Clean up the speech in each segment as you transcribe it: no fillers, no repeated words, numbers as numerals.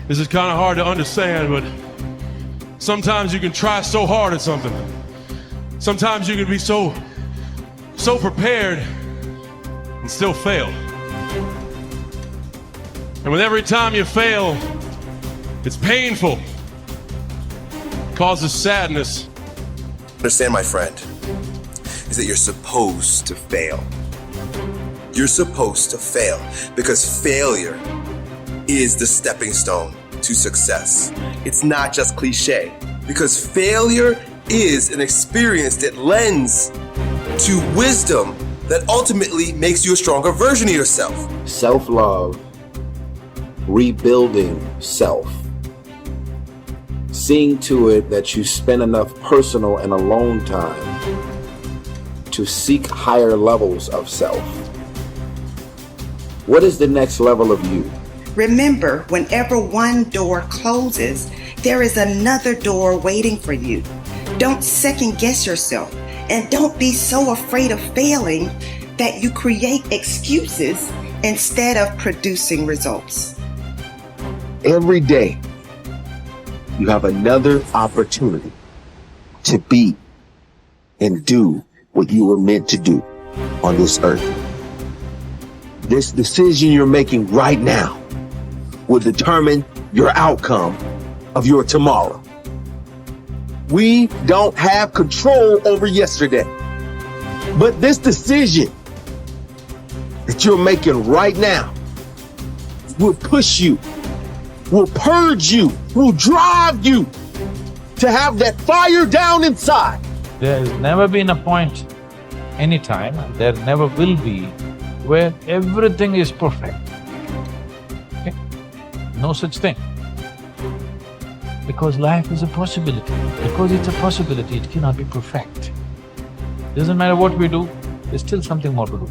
This is kind of hard to understand, but sometimes you can try so hard at something. Sometimes you can be so prepared and still fail. And with every time you fail, it's painful. It causes sadness. Understand, my friend, is that you're supposed to fail. You're supposed to fail because failure is the stepping stone to success. It's not just cliche, because failure is an experience that lends to wisdom that ultimately makes you a stronger version of yourself. Self-love, rebuilding self, seeing to it that you spend enough personal and alone time to seek higher levels of self. What is the next level of you? Remember, whenever one door closes, there is another door waiting for you. Don't second guess yourself, and don't be so afraid of failing that you create excuses instead of producing results. Every day, you have another opportunity to be and do what you were meant to do on this earth. This decision you're making right now will determine your outcome of your tomorrow. We don't have control over yesterday, but this decision that you're making right now will push you, will purge you, will drive you to have that fire down inside. There has never been a point, anytime, and there never will be, where everything is perfect. Okay? No such thing. Because life is a possibility. Because it's a possibility, it cannot be perfect. Doesn't matter what we do, there's still something more to do.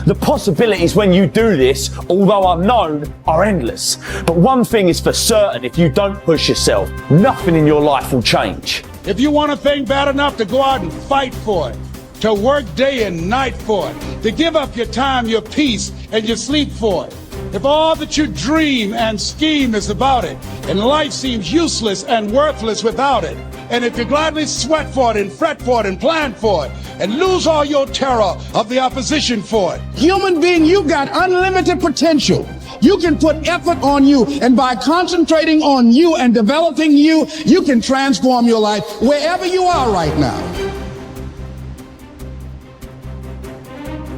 The possibilities when you do this, although unknown, are endless. But one thing is for certain, if you don't push yourself, nothing in your life will change. If you want a thing bad enough to go out and fight for it, to work day and night for it, to give up your time, your peace, and your sleep for it, if all that you dream and scheme is about it, and life seems useless and worthless without it, and if you gladly sweat for it and fret for it and plan for it, and lose all your terror of the opposition for it. Human being, you've got unlimited potential. You can put effort on you, and by concentrating on you and developing you, you can transform your life wherever you are right now.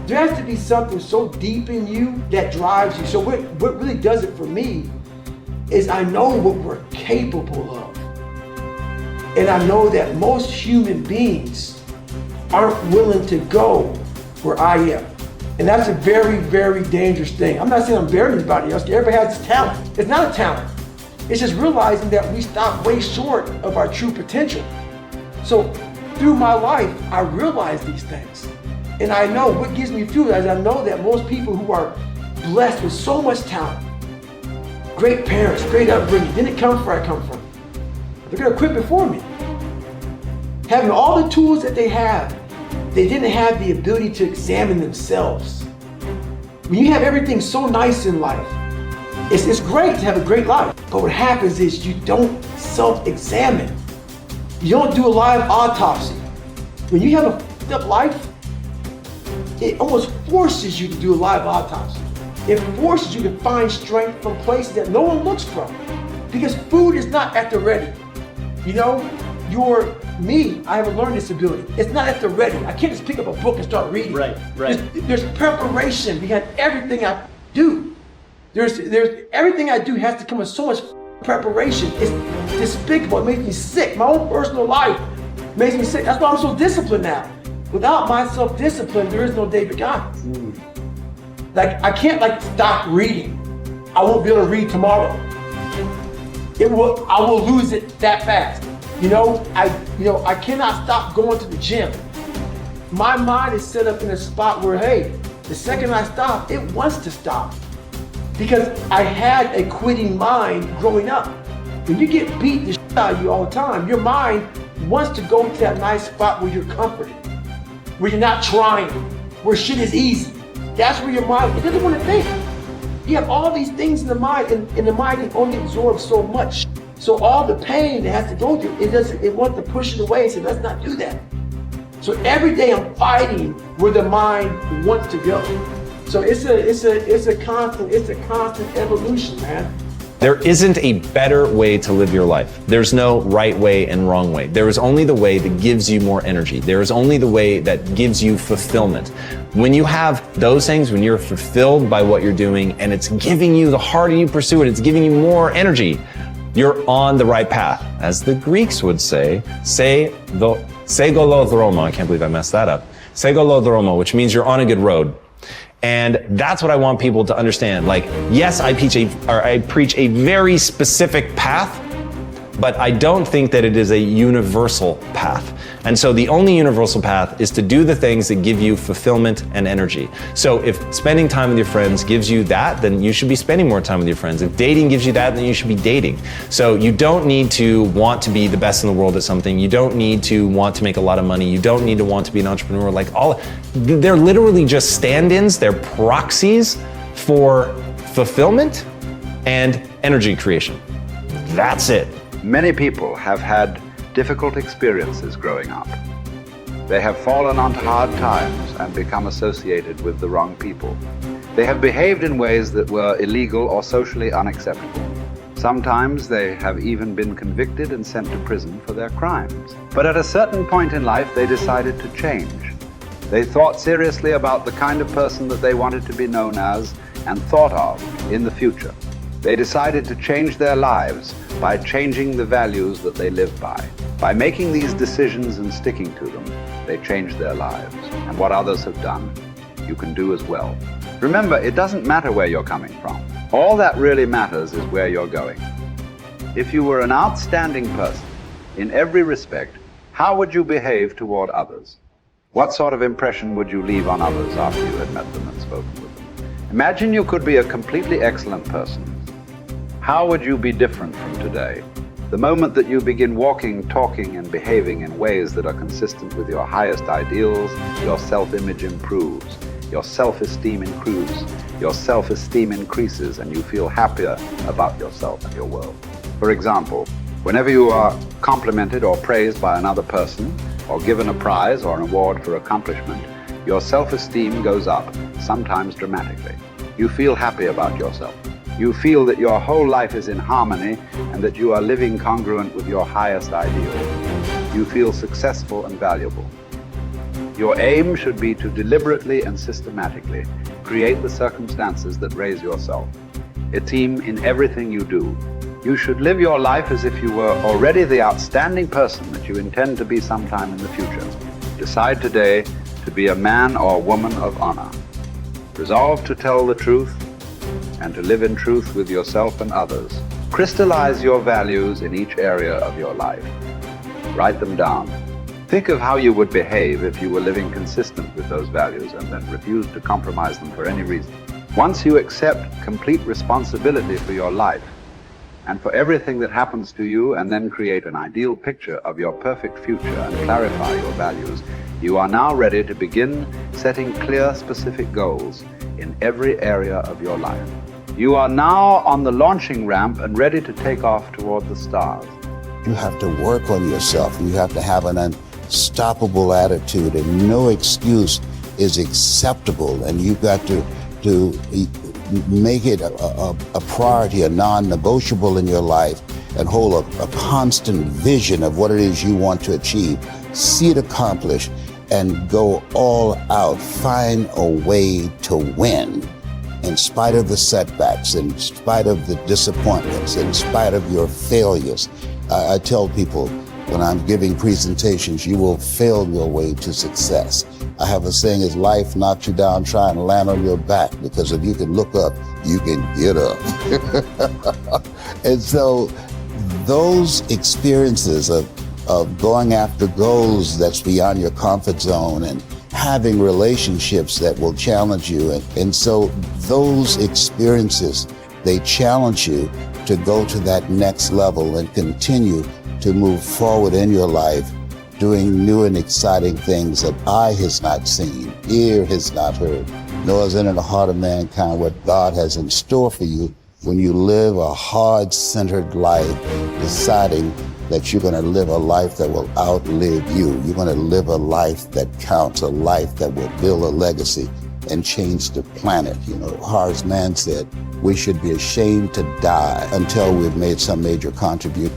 There has to be something so deep in you that drives you. So what really does it for me is I know what we're capable of. And I know that most human beings aren't willing to go where I am. And that's a very, very dangerous thing. I'm not saying I'm better than anybody else. Everybody has this talent. It's not a talent. It's just realizing that we stop way short of our true potential. So through my life, I realize these things. And I know what gives me fuel is I know that most people who are blessed with so much talent, great parents, great upbringing, didn't come where I come from. They're gonna quit before me. Having all the tools that they have, they didn't have the ability to examine themselves. When you have everything so nice in life, it's great to have a great life. But what happens is you don't self-examine. You don't do a live autopsy. When you have a fucked up life, it almost forces you to do a live autopsy. It forces you to find strength from places that no one looks from. Because food is not at the ready. You know, I have a learning disability. It's not at the ready. I can't just pick up a book and start reading. Right. There's preparation behind everything I do. There's everything I do has to come with so much preparation. It's despicable. It makes me sick. My own personal life makes me sick. That's why I'm so disciplined now. Without my self-discipline, there is no David Goggins. Like, I can't stop reading. I won't be able to read tomorrow. I will lose it that fast. I cannot stop going to the gym. My mind is set up in a spot where, hey, the second I stop, it wants to stop. Because I had a quitting mind growing up. When you get beat the shit out of you all the time, your mind wants to go to that nice spot where you're comforted, where you're not trying, where shit is easy. That's where your mind, it doesn't want to think. You have all these things in the mind, and the mind can only absorb so much. So all the pain it has to go through, it wants to push it away and say, let's not do that. So every day I'm fighting where the mind wants to go. So it's a constant evolution, man. There isn't a better way to live your life. There's no right way and wrong way. There is only the way that gives you more energy. There is only the way that gives you fulfillment. When you have those things, when you're fulfilled by what you're doing and it's giving you, the harder you pursue it, it's giving you more energy, you're on the right path. As the Greeks would say, segolodromo, I can't believe I messed that up. Segolodromo, which means you're on a good road. And that's what I want people to understand. Like, yes, I preach a very specific path, but I don't think that it is a universal path. And so the only universal path is to do the things that give you fulfillment and energy. So if spending time with your friends gives you that, then you should be spending more time with your friends. If dating gives you that, then you should be dating. So you don't need to want to be the best in the world at something. You don't need to want to make a lot of money. You don't need to want to be an entrepreneur. They're literally just stand-ins. They're proxies for fulfillment and energy creation. That's it. Many people have had difficult experiences growing up. They have fallen onto hard times and become associated with the wrong people. They have behaved in ways that were illegal or socially unacceptable. Sometimes they have even been convicted and sent to prison for their crimes. But at a certain point in life, they decided to change. They thought seriously about the kind of person that they wanted to be known as and thought of in the future. They decided to change their lives by changing the values that they live by. By making these decisions and sticking to them, they changed their lives. And what others have done, you can do as well. Remember, it doesn't matter where you're coming from. All that really matters is where you're going. If you were an outstanding person in every respect, how would you behave toward others? What sort of impression would you leave on others after you had met them and spoken with them? Imagine you could be a completely excellent person. How would you be different from today? The moment that you begin walking, talking, and behaving in ways that are consistent with your highest ideals, your self-image improves, your self-esteem improves, your self-esteem increases, and you feel happier about yourself and your world. For example, whenever you are complimented or praised by another person, or given a prize or an award for accomplishment, your self-esteem goes up, sometimes dramatically. You feel happy about yourself. You feel that your whole life is in harmony and that you are living congruent with your highest ideal. You feel successful and valuable. Your aim should be to deliberately and systematically create the circumstances that raise yourself. Esteem in everything you do. You should live your life as if you were already the outstanding person that you intend to be sometime in the future. Decide today to be a man or woman of honor. Resolve to tell the truth and to live in truth with yourself and others. Crystallize your values in each area of your life. Write them down. Think of how you would behave if you were living consistent with those values and then refused to compromise them for any reason. Once you accept complete responsibility for your life and for everything that happens to you, and then create an ideal picture of your perfect future and clarify your values, you are now ready to begin setting clear, specific goals in every area of your life. You are now on the launching ramp and ready to take off toward the stars. You have to work on yourself. You have to have an unstoppable attitude, and no excuse is acceptable. And you've got to make it a priority, a non-negotiable in your life, and hold a constant vision of what it is you want to achieve. See it accomplished and go all out. Find a way to win. In spite of the setbacks, in spite of the disappointments, in spite of your failures. I tell people when I'm giving presentations, you will fail your way to success. I have a saying, is life knocks you down, try and land on your back, because if you can look up, you can get up. And so those experiences of going after goals that's beyond your comfort zone and having relationships that will challenge you. And so those experiences, they challenge you to go to that next level and continue to move forward in your life, doing new and exciting things that eye has not seen, ear has not heard, nor is it in the heart of mankind what God has in store for you when you live a heart-centered life, deciding that you're going to live a life that will outlive you. You're going to live a life that counts, a life that will build a legacy and change the planet. You know, Horace Mann said, we should be ashamed to die until we've made some major contribution